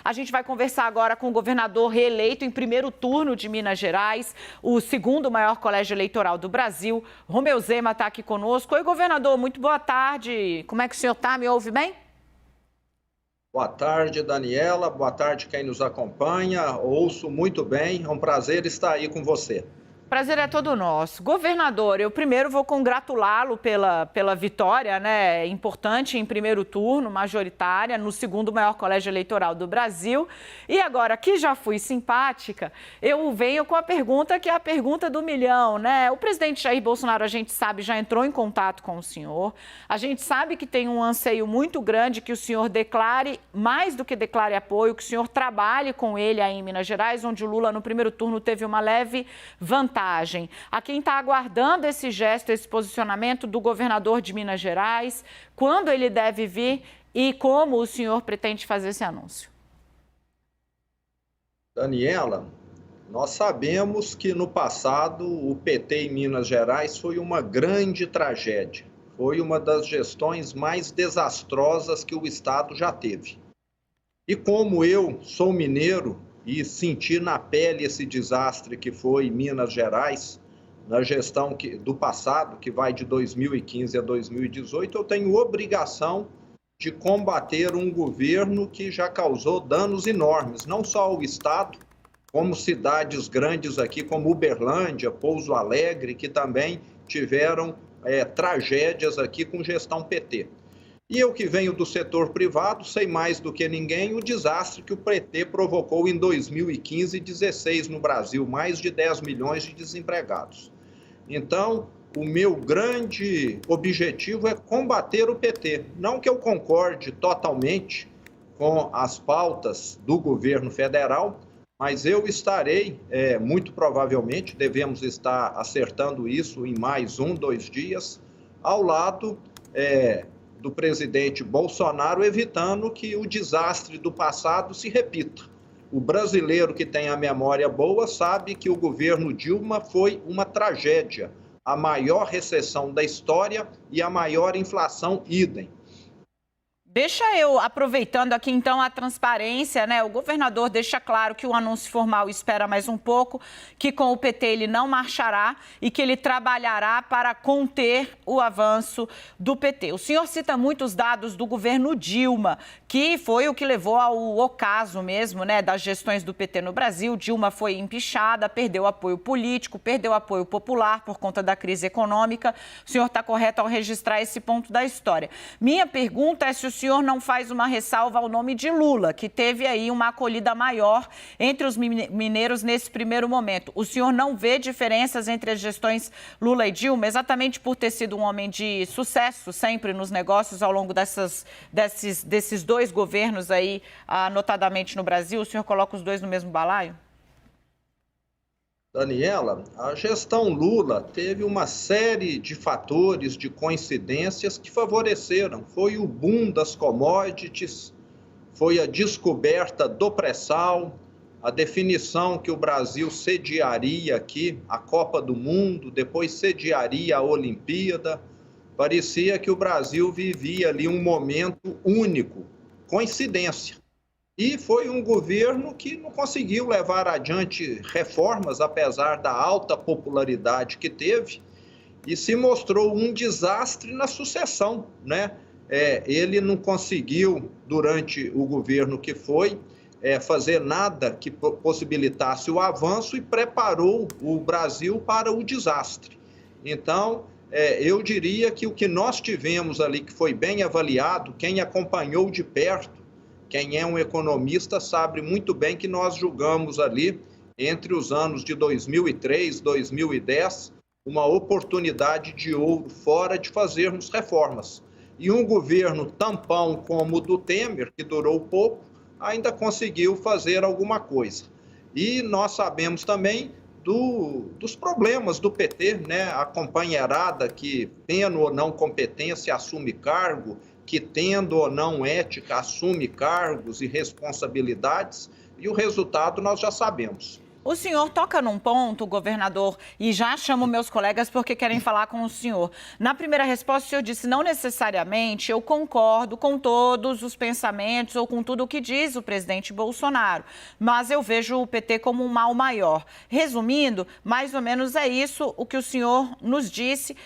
A gente vai conversar agora com o governador reeleito em primeiro turno de Minas Gerais, o segundo maior colégio eleitoral do Brasil. Romeu Zema está aqui conosco. Oi, governador, muito boa tarde. Como é que o senhor está? Me ouve bem? Boa tarde, Daniela. Boa tarde, quem nos acompanha. Ouço muito bem. É um prazer estar aí com você. Prazer é todo nosso. Governador, eu primeiro vou congratulá-lo pela vitória, né? Importante em primeiro turno, majoritária, no segundo maior colégio eleitoral do Brasil. E agora, que já fui simpática, eu venho com a pergunta que é a pergunta do milhão, né? O presidente Jair Bolsonaro, a gente sabe, já entrou em contato com o senhor. A gente sabe que tem um anseio muito grande que o senhor declare, mais do que declare apoio, que o senhor trabalhe com ele aí em Minas Gerais, onde o Lula no primeiro turno teve uma leve vantagem. A quem está aguardando esse gesto, esse posicionamento do governador de Minas Gerais, quando ele deve vir e como o senhor pretende fazer esse anúncio? Daniela, nós sabemos que no passado o PT em Minas Gerais foi uma grande tragédia. Foi uma das gestões mais desastrosas que o Estado já teve. E como eu sou mineiro, e sentir na pele esse desastre que foi Minas Gerais, na gestão do passado, que vai de 2015 a 2018, eu tenho obrigação de combater um governo que já causou danos enormes, não só ao Estado, como cidades grandes aqui, como Uberlândia, Pouso Alegre, que também tiveram tragédias aqui com gestão PT. E eu que venho do setor privado, sei mais do que ninguém o desastre que o PT provocou em 2015 e 2016 no Brasil, mais de 10 milhões de desempregados. Então, o meu grande objetivo é combater o PT. Não que eu concorde totalmente com as pautas do governo federal, mas eu estarei, muito provavelmente, devemos estar acertando isso em mais 2 dias, ao lado do presidente Bolsonaro, evitando que o desastre do passado se repita. O brasileiro que tem a memória boa sabe que o governo Dilma foi uma tragédia, a maior recessão da história e a maior inflação idem. Deixa eu, aproveitando aqui então a transparência, né? O governador deixa claro que o anúncio formal espera mais um pouco, que com o PT ele não marchará e que ele trabalhará para conter o avanço do PT. O senhor cita muitos dados do governo Dilma, que foi o que levou ao ocaso mesmo, né, das gestões do PT no Brasil. Dilma foi empichada, perdeu apoio político, perdeu apoio popular por conta da crise econômica. O senhor está correto ao registrar esse ponto da história. Minha pergunta é se o senhor não faz uma ressalva ao nome de Lula, que teve aí uma acolhida maior entre os mineiros nesse primeiro momento. O senhor não vê diferenças entre as gestões Lula e Dilma, exatamente por ter sido um homem de sucesso sempre nos negócios ao longo desses dois governos aí, notadamente no Brasil? O senhor coloca os dois no mesmo balaio? Daniela, a gestão Lula teve uma série de fatores, de coincidências que favoreceram. Foi o boom das commodities, foi a descoberta do pré-sal, a definição que o Brasil sediaria aqui a Copa do Mundo, depois sediaria a Olimpíada. Parecia que o Brasil vivia ali um momento único, coincidência. E foi um governo que não conseguiu levar adiante reformas, apesar da alta popularidade que teve, e se mostrou um desastre na sucessão, né? Ele não conseguiu, durante o governo que foi, fazer nada que possibilitasse o avanço e preparou o Brasil para o desastre. Então, eu diria que o que nós tivemos ali, que foi bem avaliado, quem acompanhou de perto, quem é um economista sabe muito bem que nós julgamos ali, entre os anos de 2003 e 2010, uma oportunidade de ouro fora de fazermos reformas. E um governo tampão como o do Temer, que durou pouco, ainda conseguiu fazer alguma coisa. E nós sabemos também dos problemas do PT, né? A companheirada que, tendo ou não competência, assume cargo, que, tendo ou não ética, assume cargos e responsabilidades, e o resultado nós já sabemos. O senhor toca num ponto, governador, e já chamo meus colegas porque querem falar com o senhor. Na primeira resposta, o senhor disse, não necessariamente eu concordo com todos os pensamentos ou com tudo o que diz o presidente Bolsonaro, mas eu vejo o PT como um mal maior. Resumindo, mais ou menos é isso o que o senhor nos disse.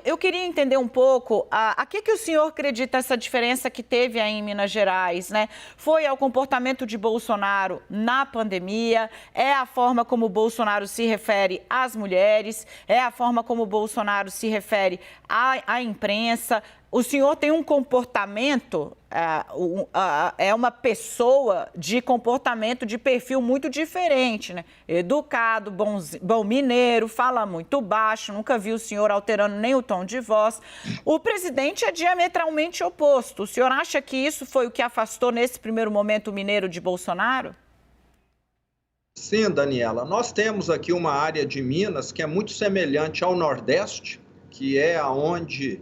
Eu queria entender um pouco a que o senhor acredita essa diferença que teve aí em Minas Gerais, né? Foi ao comportamento de Bolsonaro na pandemia, é a forma como o Bolsonaro se refere às mulheres, é a forma como o Bolsonaro se refere à imprensa. O senhor tem um comportamento, é uma pessoa de comportamento, de perfil muito diferente, né? Educado, bom mineiro, fala muito baixo, nunca vi o senhor alterando nem o tom de voz. O presidente é diametralmente oposto. O senhor acha que isso foi o que afastou nesse primeiro momento o mineiro de Bolsonaro? Sim, Daniela, nós temos aqui uma área de Minas que é muito semelhante ao Nordeste, que é onde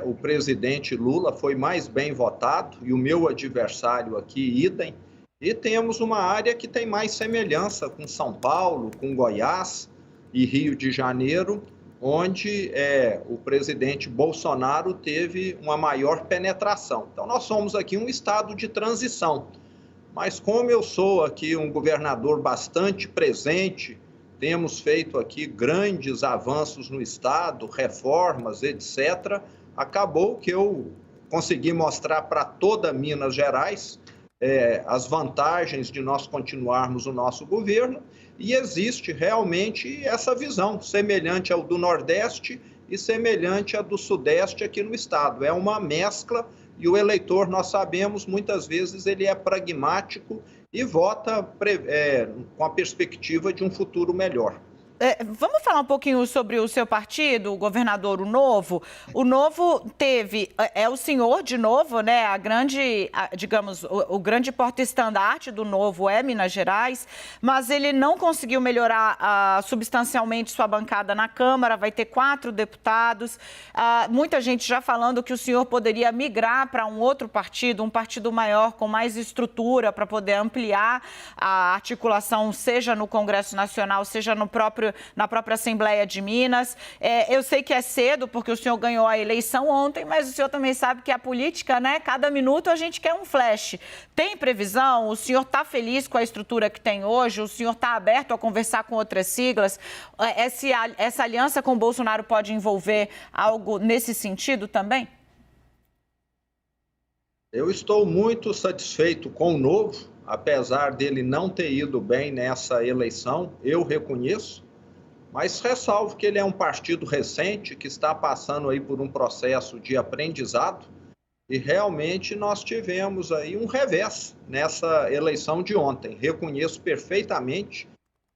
o presidente Lula foi mais bem votado, e o meu adversário aqui, idem. E temos uma área que tem mais semelhança com São Paulo, com Goiás e Rio de Janeiro, onde o presidente Bolsonaro teve uma maior penetração. Então, nós somos aqui um estado de transição. Mas como eu sou aqui um governador bastante presente, temos feito aqui grandes avanços no estado, reformas, etc., acabou que eu consegui mostrar para toda Minas Gerais as vantagens de nós continuarmos o nosso governo, e existe realmente essa visão semelhante ao do Nordeste e semelhante à do Sudeste aqui no estado. É uma mescla. E o eleitor, nós sabemos, muitas vezes ele é pragmático e vota com a perspectiva de um futuro melhor. Vamos falar um pouquinho sobre o seu partido, o governador, o Novo. O Novo teve, o senhor de novo, né? Digamos, o grande porta-estandarte do Novo é Minas Gerais, mas ele não conseguiu melhorar substancialmente sua bancada na Câmara, vai ter 4 deputados. Muita gente já falando que o senhor poderia migrar para um outro partido, um partido maior, com mais estrutura, para poder ampliar a articulação, seja no Congresso Nacional, seja na própria Assembleia de Minas. Eu sei que é cedo, porque o senhor ganhou a eleição ontem, mas o senhor também sabe que a política, né? Cada minuto a gente quer um flash. Tem previsão? O senhor está feliz com a estrutura que tem hoje? O senhor está aberto a conversar com outras siglas? Essa aliança com o Bolsonaro pode envolver algo nesse sentido também? Eu estou muito satisfeito com o Novo, apesar dele não ter ido bem nessa eleição, eu reconheço. Mas ressalvo que ele é um partido recente, que está passando aí por um processo de aprendizado, e realmente nós tivemos aí um revés nessa eleição de ontem. Reconheço perfeitamente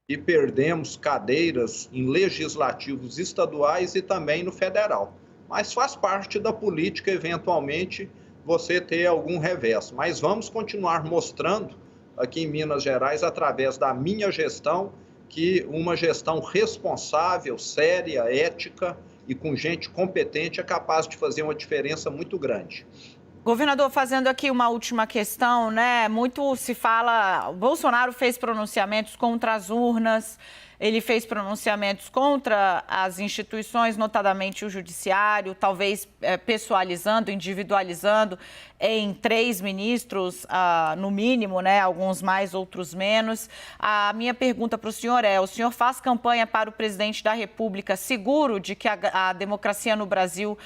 que perdemos cadeiras em legislativos estaduais e também no federal. Mas faz parte da política, eventualmente, você ter algum revés. Mas vamos continuar mostrando aqui em Minas Gerais, através da minha gestão, que uma gestão responsável, séria, ética e com gente competente é capaz de fazer uma diferença muito grande. Governador, fazendo aqui uma última questão, né? Muito se fala, o Bolsonaro fez pronunciamentos contra as urnas, ele fez pronunciamentos contra as instituições, notadamente o judiciário, talvez pessoalizando, individualizando em 3 ministros, no mínimo, né? Alguns mais, outros menos. A minha pergunta para o senhor o senhor faz campanha para o presidente da República seguro de que a democracia no Brasil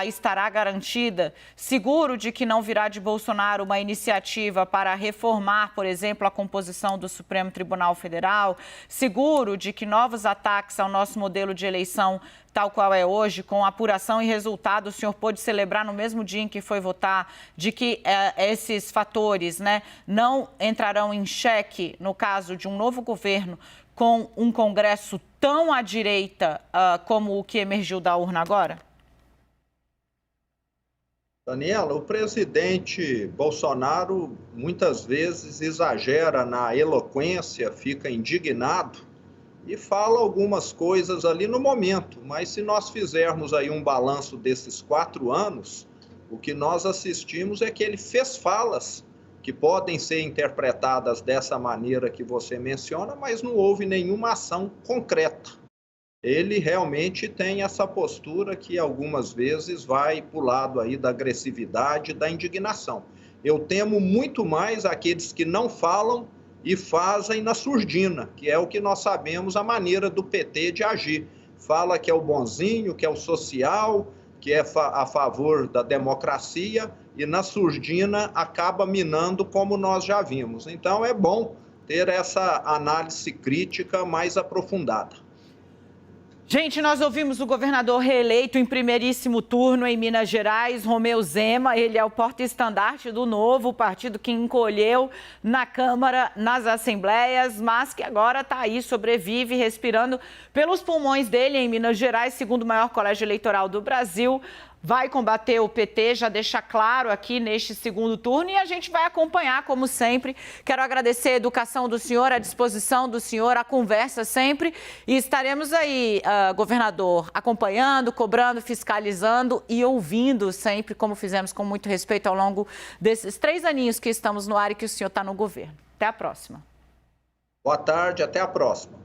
estará garantida, seguro de que não virá de Bolsonaro uma iniciativa para reformar, por exemplo, a composição do Supremo Tribunal Federal, seguro de que novos ataques ao nosso modelo de eleição, tal qual é hoje, com apuração e resultado, o senhor pôde celebrar no mesmo dia em que foi votar, de que esses fatores, né, não entrarão em xeque no caso de um novo governo com um Congresso tão à direita como o que emergiu da urna agora? Daniela, o presidente Bolsonaro muitas vezes exagera na eloquência, fica indignado e fala algumas coisas ali no momento, mas se nós fizermos aí um balanço desses 4 anos, o que nós assistimos é que ele fez falas que podem ser interpretadas dessa maneira que você menciona, mas não houve nenhuma ação concreta. Ele realmente tem essa postura que algumas vezes vai para o lado aí da agressividade, da indignação. Eu temo muito mais aqueles que não falam e fazem na surdina, que é o que nós sabemos a maneira do PT de agir. Fala que é o bonzinho, que é o social, que é a favor da democracia, e na surdina acaba minando como nós já vimos. Então é bom ter essa análise crítica mais aprofundada. Gente, nós ouvimos o governador reeleito em primeiríssimo turno em Minas Gerais, Romeu Zema. Ele é o porta-estandarte do Novo, o partido que encolheu na Câmara, nas assembleias, mas que agora está aí, sobrevive, respirando pelos pulmões dele em Minas Gerais, segundo o maior colégio eleitoral do Brasil. Vai combater o PT, já deixa claro aqui neste segundo turno, e a gente vai acompanhar, como sempre. Quero agradecer a educação do senhor, a disposição do senhor, a conversa sempre, e estaremos aí, governador, acompanhando, cobrando, fiscalizando e ouvindo sempre, como fizemos com muito respeito ao longo desses 3 aninhos que estamos no ar e que o senhor está no governo. Até a próxima. Boa tarde, até a próxima.